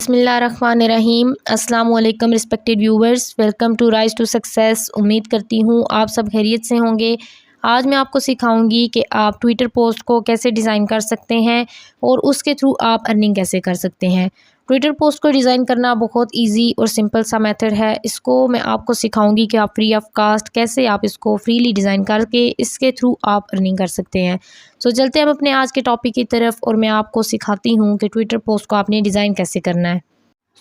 बिस्मिल्लाहिर्रहमानिर्रहीम। अस्सलाम वालेकुम respected viewers, welcome to rise to success. उम्मीद करती हूँ आप सब खैरियत से होंगे। आज मैं आपको सिखाऊंगी कि आप ट्विटर पोस्ट को कैसे डिज़ाइन कर सकते हैं और उसके थ्रू आप अर्निंग कैसे कर सकते हैं। ट्विटर पोस्ट को डिज़ाइन करना बहुत इजी और सिंपल सा मेथड है। इसको मैं आपको सिखाऊंगी कि आप फ्री ऑफ कास्ट कैसे आप इसको फ्रीली डिज़ाइन करके इसके थ्रू आप अर्निंग कर सकते हैं। सो चलते हैं हम अपने आज के टॉपिक की तरफ और मैं आपको सिखाती हूँ कि ट्विटर पोस्ट को आपने डिज़ाइन कैसे करना है।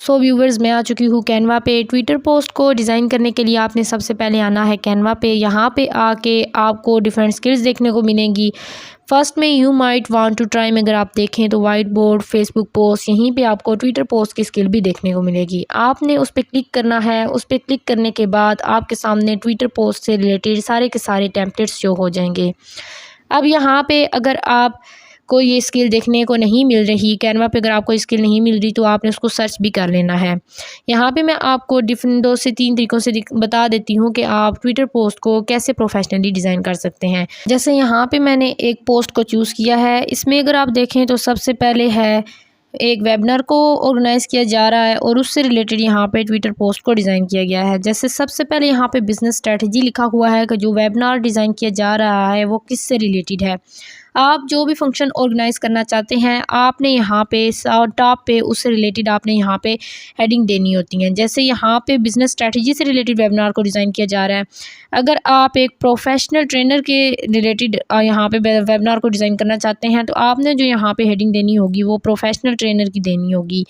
सो व्यूवर्स, मैं आ चुकी हूँ कैनवा पे। ट्विटर पोस्ट को डिज़ाइन करने के लिए आपने सबसे पहले आना है कैनवा पे। यहाँ पे आके आपको डिफरेंट स्किल्स देखने को मिलेंगी। फर्स्ट में you might want to try में अगर आप देखें तो वाइट बोर्ड, फेसबुक पोस्ट, यहीं पे आपको ट्विटर पोस्ट की स्किल भी देखने को मिलेगी। आपने उस पर क्लिक करना है। उस पर क्लिक करने के बाद आपके सामने ट्विटर पोस्ट से रिलेटेड सारे के सारे टेम्पलेट्स शो हो जाएंगे। अब यहाँ पे अगर आप को ये स्किल देखने को नहीं मिल रही, कैनवा पे अगर आपको स्किल नहीं मिल रही तो आपने उसको सर्च भी कर लेना है। यहाँ पे मैं आपको डिफरेंट 2 से 3 तरीक़ों से बता देती हूँ कि आप ट्विटर पोस्ट को कैसे प्रोफेशनली डिज़ाइन कर सकते हैं। जैसे यहाँ पे मैंने एक पोस्ट को चूज़ किया है। इसमें अगर आप देखें तो सबसे पहले है एक वेबिनार को ऑर्गेनाइज़ किया जा रहा है और उससे रिलेटेड यहाँ पे ट्विटर पोस्ट को डिज़ाइन किया गया है। जैसे सबसे पहले यहाँ पे बिज़नेस स्ट्रेटजी लिखा हुआ है कि जो वेबिनार डिज़ाइन किया जा रहा है वो किससे रिलेटेड है। आप जो भी फंक्शन ऑर्गेनाइज़ करना चाहते हैं आपने यहाँ पे टॉप पे उससे रिलेटेड आपने यहाँ पे हेडिंग देनी होती हैं। जैसे यहाँ पे बिज़नेस स्ट्रेटजी से रिलेटेड वेबिनार को डिज़ाइन किया जा रहा है। अगर आप एक प्रोफेशनल ट्रेनर के रिलेटेड यहाँ पे वेबिनार को डिज़ाइन करना चाहते हैं तो आपने जो यहाँ पे हेडिंग देनी होगी वो प्रोफेशनल ट्रेनर की देनी होगी।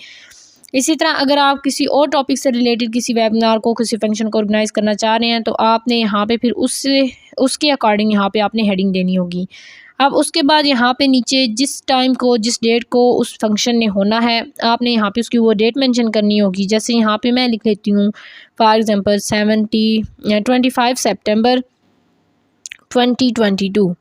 इसी तरह अगर आप किसी और टॉपिक से रिलेटेड किसी वेबिनार को, किसी फंक्शन को ऑर्गेनाइज़ करना चाह रहे हैं तो आपने यहाँ पे फिर उसके अकॉर्डिंग यहाँ पे आपने हेडिंग देनी होगी। अब उसके बाद यहाँ पे नीचे जिस टाइम को, जिस डेट को उस फंक्शन ने होना है आपने यहाँ पे उसकी वो डेट मेंशन करनी होगी। जैसे यहाँ पे मैं लिख लेती हूँ फॉर एग्ज़ाम्पल 25 सितंबर 2022।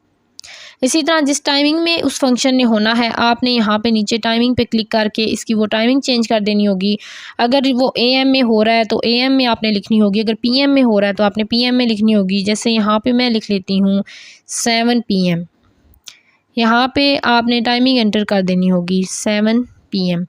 इसी तरह जिस टाइमिंग में उस फंक्शन ने होना है आपने यहाँ पे नीचे टाइमिंग पे क्लिक करके इसकी वो टाइमिंग चेंज कर देनी होगी। अगर वो AM में हो रहा है तो AM में आपने लिखनी होगी, अगर PM में हो रहा है तो आपने PM में लिखनी होगी। जैसे यहाँ पे मैं लिख लेती हूँ 7 PM। यहाँ पे आपने टाइमिंग एंटर कर देनी होगी 7 PM।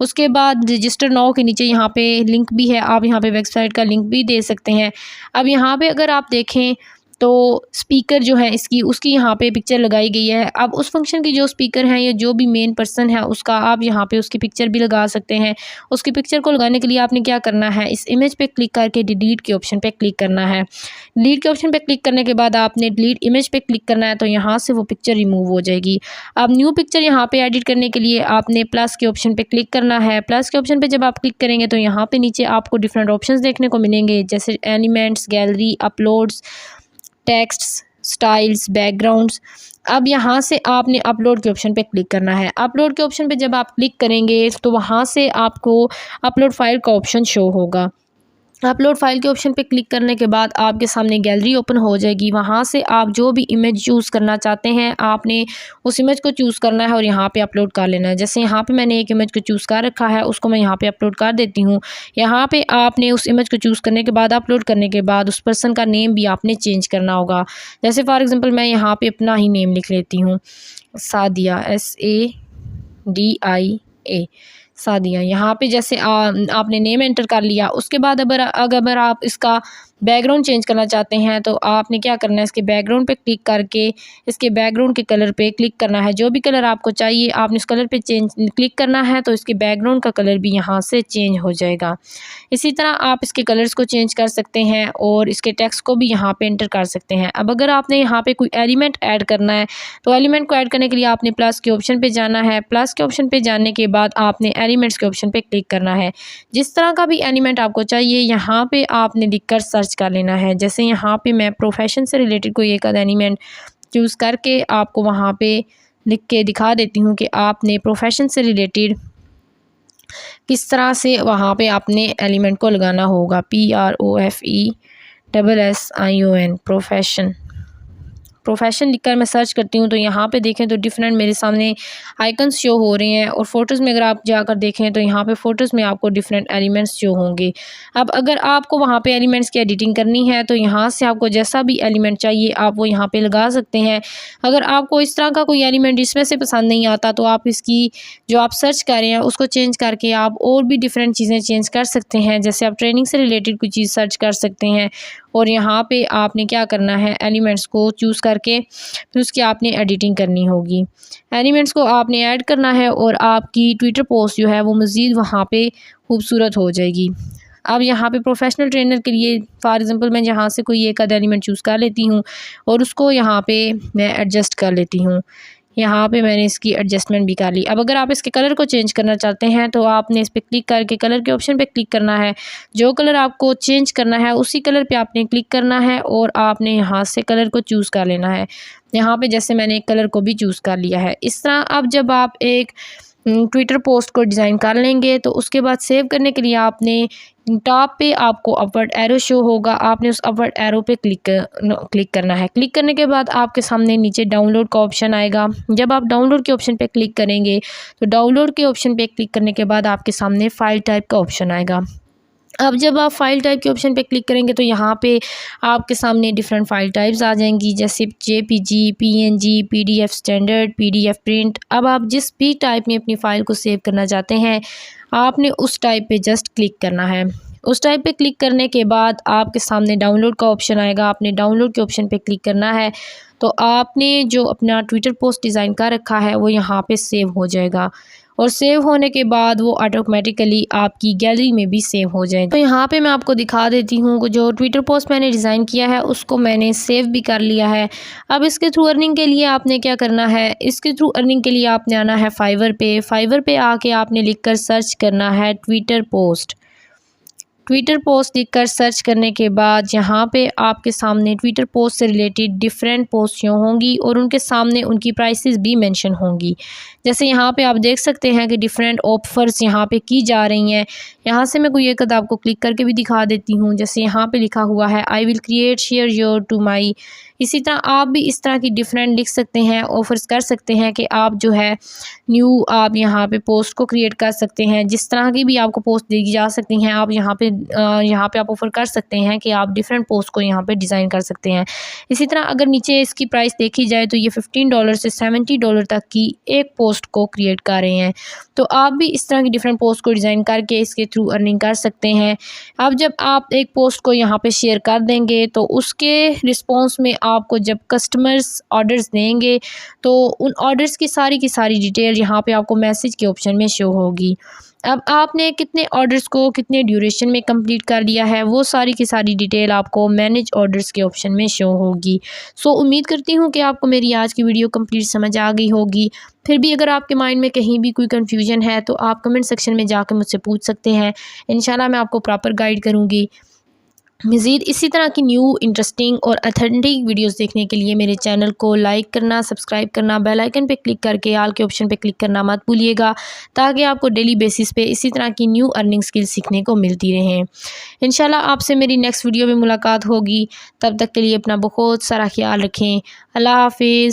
उसके बाद रजिस्टर नाउ के नीचे यहाँ पे लिंक भी है, आप यहाँ पे वेबसाइट का लिंक भी दे सकते हैं। अब यहाँ पे अगर आप देखें तो स्पीकर जो है उसकी यहाँ पे पिक्चर लगाई गई है। अब उस फंक्शन की जो स्पीकर हैं या जो भी मेन पर्सन है उसका आप यहाँ पे उसकी पिक्चर भी लगा सकते हैं। उसकी पिक्चर को लगाने के लिए आपने क्या करना है, इस इमेज पे क्लिक करके डिलीट के ऑप्शन पे क्लिक करना है। डिलीट के ऑप्शन पे क्लिक करने के बाद आपने डिलीट इमेज पे क्लिक करना है तो यहाँ से वो पिक्चर रिमूव हो जाएगी। अब न्यू पिक्चर यहाँ पे एडिट करने के लिए आपने प्लस के ऑप्शन पे क्लिक करना है। प्लस के ऑप्शन पे जब आप क्लिक करेंगे तो यहाँ पे नीचे आपको डिफरेंट ऑप्शंस देखने को मिलेंगे, जैसे elements, gallery, uploads, texts, styles, backgrounds. अब यहाँ से आपने अपलोड के ऑप्शन पे क्लिक करना है। अपलोड के ऑप्शन पे जब आप क्लिक करेंगे तो वहाँ से आपको अपलोड फाइल का ऑप्शन शो होगा। अपलोड फाइल के ऑप्शन पे क्लिक करने के बाद आपके सामने गैलरी ओपन हो जाएगी। वहाँ से आप जो भी इमेज चूज़ करना चाहते हैं आपने उस इमेज को चूज़ करना है और यहाँ पे अपलोड कर लेना है। जैसे यहाँ पे मैंने एक इमेज को चूज़ कर रखा है, उसको मैं यहाँ पे अपलोड कर देती हूँ। यहाँ पे आपने उस इमेज को चूज़ करने के बाद, अपलोड करने के बाद उस पर्सन का नेम भी आपने चेंज करना होगा। जैसे फॉर एग्ज़ाम्पल मैं यहाँ पर अपना ही नेम लिख लेती हूँ, सादिया, SADIA, सादिया। यहाँ पे जैसे आपने नेम एंटर कर लिया। उसके बाद अगर आप इसका बैकग्राउंड चेंज करना चाहते हैं तो आपने क्या करना है, इसके बैकग्राउंड पे क्लिक करके इसके बैकग्राउंड के कलर पे क्लिक करना है। जो भी कलर आपको चाहिए आपने उस कलर पे क्लिक करना है तो इसके बैकग्राउंड का कलर भी यहाँ से चेंज हो जाएगा। इसी तरह आप इसके कलर्स को चेंज कर सकते हैं और इसके टेक्स्ट को भी यहाँ पे एंटर कर सकते हैं। अब अगर आपने यहाँ पे कोई एलिमेंट ऐड करना है तो एलिमेंट को ऐड करने के लिए आपने प्लस के ऑप्शन पे जाना है। प्लस के ऑप्शन पे जाने के बाद आपने एलिमेंट्स के ऑप्शन पे क्लिक करना है। जिस तरह का भी एलिमेंट आपको चाहिए यहाँ पे आपने लिखकर सर्च कर लेना है। जैसे यहाँ पे मैं प्रोफेशन से रिलेटेड कोई एक आधा एलिमेंट चूज़ करके आपको वहाँ पे लिख के दिखा देती हूँ कि आपने प्रोफेशन से रिलेटेड किस तरह से वहाँ पे आपने एलिमेंट को लगाना होगा। PROFESSION, profession. प्रोफेशन लिखकर मैं सर्च करती हूँ तो यहाँ पे देखें तो डिफरेंट मेरे सामने आइकन्स शो हो रहे हैं। और फ़ोटोज़ में अगर आप जाकर देखें तो यहाँ पे फ़ोटोज़ में आपको डिफरेंट एलिमेंट्स शो होंगे। अब अगर आपको वहाँ पे एलिमेंट्स की एडिटिंग करनी है तो यहाँ से आपको जैसा भी एलिमेंट चाहिए आप वो यहाँ पे लगा सकते हैं। अगर आपको इस तरह का कोई एलिमेंट इसमें से पसंद नहीं आता तो आप इसकी जो आप सर्च कर रहे हैं उसको चेंज करके आप और भी डिफरेंट चीज़ें चेंज कर सकते हैं। जैसे आप ट्रेनिंग से रिलेटेड कोई चीज़ सर्च कर सकते हैं और यहाँ पे आपने क्या करना है, एलिमेंट्स को चूज़ करके फिर उसकी आपने एडिटिंग करनी होगी। एलिमेंट्स को आपने ऐड करना है और आपकी ट्विटर पोस्ट जो है वो मज़ीद वहाँ पे खूबसूरत हो जाएगी। अब यहाँ पे प्रोफेशनल ट्रेनर के लिए फॉर एग्ज़ाम्पल मैं यहाँ से कोई एक आधा एलिमेंट चूज़ कर लेती हूँ और उसको यहाँ पे मैं एडजस्ट कर लेती हूँ। यहाँ पे मैंने इसकी एडजस्टमेंट भी कर ली। अब अगर आप इसके कलर को चेंज करना चाहते हैं तो आपने इस पर क्लिक करके कलर के ऑप्शन पे क्लिक करना है। जो कलर आपको चेंज करना है उसी कलर पे आपने क्लिक करना है और आपने यहाँ से कलर को चूज़ कर लेना है। यहाँ पे जैसे मैंने एक कलर को भी चूज़ कर लिया है। इस तरह अब जब आप एक ट्विटर पोस्ट को डिज़ाइन कर लेंगे तो उसके बाद सेव करने के लिए आपने टॉप पे आपको अपवर्ड एरो शो होगा, आपने उस अपवर्ड एरो पे क्लिक करना है। क्लिक करने के बाद आपके सामने नीचे डाउनलोड का ऑप्शन आएगा। जब आप डाउनलोड के ऑप्शन पे क्लिक करेंगे तो डाउनलोड के ऑप्शन पे क्लिक करने के बाद आपके सामने फ़ाइल टाइप का ऑप्शन आएगा। अब जब आप फ़ाइल टाइप के ऑप्शन पे क्लिक करेंगे तो यहाँ पे आपके सामने डिफरेंट फ़ाइल टाइप्स आ जाएंगी, जैसे JPG, PNG, PDF standard, PDF print. अब आप जिस भी टाइप में अपनी फ़ाइल को सेव करना चाहते हैं आपने उस टाइप पे जस्ट क्लिक करना है। उस टाइप पे क्लिक करने के बाद आपके सामने डाउनलोड का ऑप्शन आएगा, आपने डाउनलोड के ऑप्शन पे क्लिक करना है तो आपने जो अपना ट्विटर पोस्ट डिज़ाइन कर रखा है वो यहाँ पे सेव हो जाएगा और सेव होने के बाद वो ऑटोमेटिकली आपकी गैलरी में भी सेव हो जाएगा। तो यहाँ पे मैं आपको दिखा देती हूँ कि जो ट्विटर पोस्ट मैंने डिज़ाइन किया है उसको मैंने सेव भी कर लिया है। अब इसके थ्रू अर्निंग के लिए आपने क्या करना है, इसके थ्रू अर्निंग के लिए आपने आना है फाइवर पे। फाइवर पे आके आपने लिखकर सर्च करना है ट्विटर पोस्ट। ट्विटर पोस्ट लिखकर सर्च करने के बाद यहाँ पे आपके सामने ट्विटर पोस्ट से रिलेटेड डिफरेंट पोस्ट शो होंगी और उनके सामने उनकी प्राइसेस भी मेंशन होंगी। जैसे यहाँ पे आप देख सकते हैं कि डिफरेंट ऑफर्स यहाँ पे की जा रही हैं। यहाँ से मैं कोई एक अदा आपको क्लिक करके भी दिखा देती हूँ। जैसे यहाँ पे लिखा हुआ है I will create share your to my. इसी तरह आप भी इस तरह की डिफरेंट लिख सकते हैं, ऑफ़र्स कर सकते हैं कि आप जो है न्यू आप यहाँ पे पोस्ट को क्रिएट कर सकते हैं। जिस तरह की भी आपको पोस्ट दी जा सकती हैं आप यहाँ पे आप ऑफ़र कर सकते हैं कि आप डिफरेंट पोस्ट को यहाँ पे डिज़ाइन कर सकते हैं। इसी तरह अगर नीचे इसकी प्राइस देखी जाए तो ये $15 से $70 तक की एक पोस्ट को क्रिएट कर रहे हैं। तो आप भी इस तरह की डिफरेंट पोस्ट को डिज़ाइन करके इसके थ्रू अर्निंग कर सकते हैं। अब जब आप एक पोस्ट को यहाँ पे शेयर कर देंगे तो उसके रिस्पॉन्स में आपको जब कस्टमर्स ऑर्डर्स देंगे तो उन ऑर्डर्स की सारी डिटेल यहाँ पे आपको मैसेज के ऑप्शन में शो होगी। अब आपने कितने ऑर्डर्स को कितने ड्यूरेशन में कंप्लीट कर लिया है वो सारी की सारी डिटेल आपको मैनेज ऑर्डर्स के ऑप्शन में शो होगी। सो उम्मीद करती हूँ कि आपको मेरी आज की वीडियो कंप्लीट समझ आ गई होगी। फिर भी अगर आपके माइंड में कहीं भी कोई कन्फ्यूजन है तो आप कमेंट सेक्शन में जाकर मुझसे पूछ सकते हैं। इंशाल्लाह मैं आपको प्रॉपर गाइड करूँगी। मज़ीद इसी तरह की न्यू इंटरेस्टिंग और अथेंटिक वीडियोस देखने के लिए मेरे चैनल को लाइक करना, सब्सक्राइब करना, बेल आइकन पे क्लिक करके ऑल के ऑप्शन पे क्लिक करना मत भूलिएगा, ताकि आपको डेली बेसिस पे इसी तरह की न्यू अर्निंग स्किल्स सीखने को मिलती रहें। इंशाल्लाह आपसे मेरी नेक्स्ट वीडियो में मुलाकात होगी। तब तक के लिए अपना बहुत सारा ख्याल रखें। अल्लाह हाफिज़।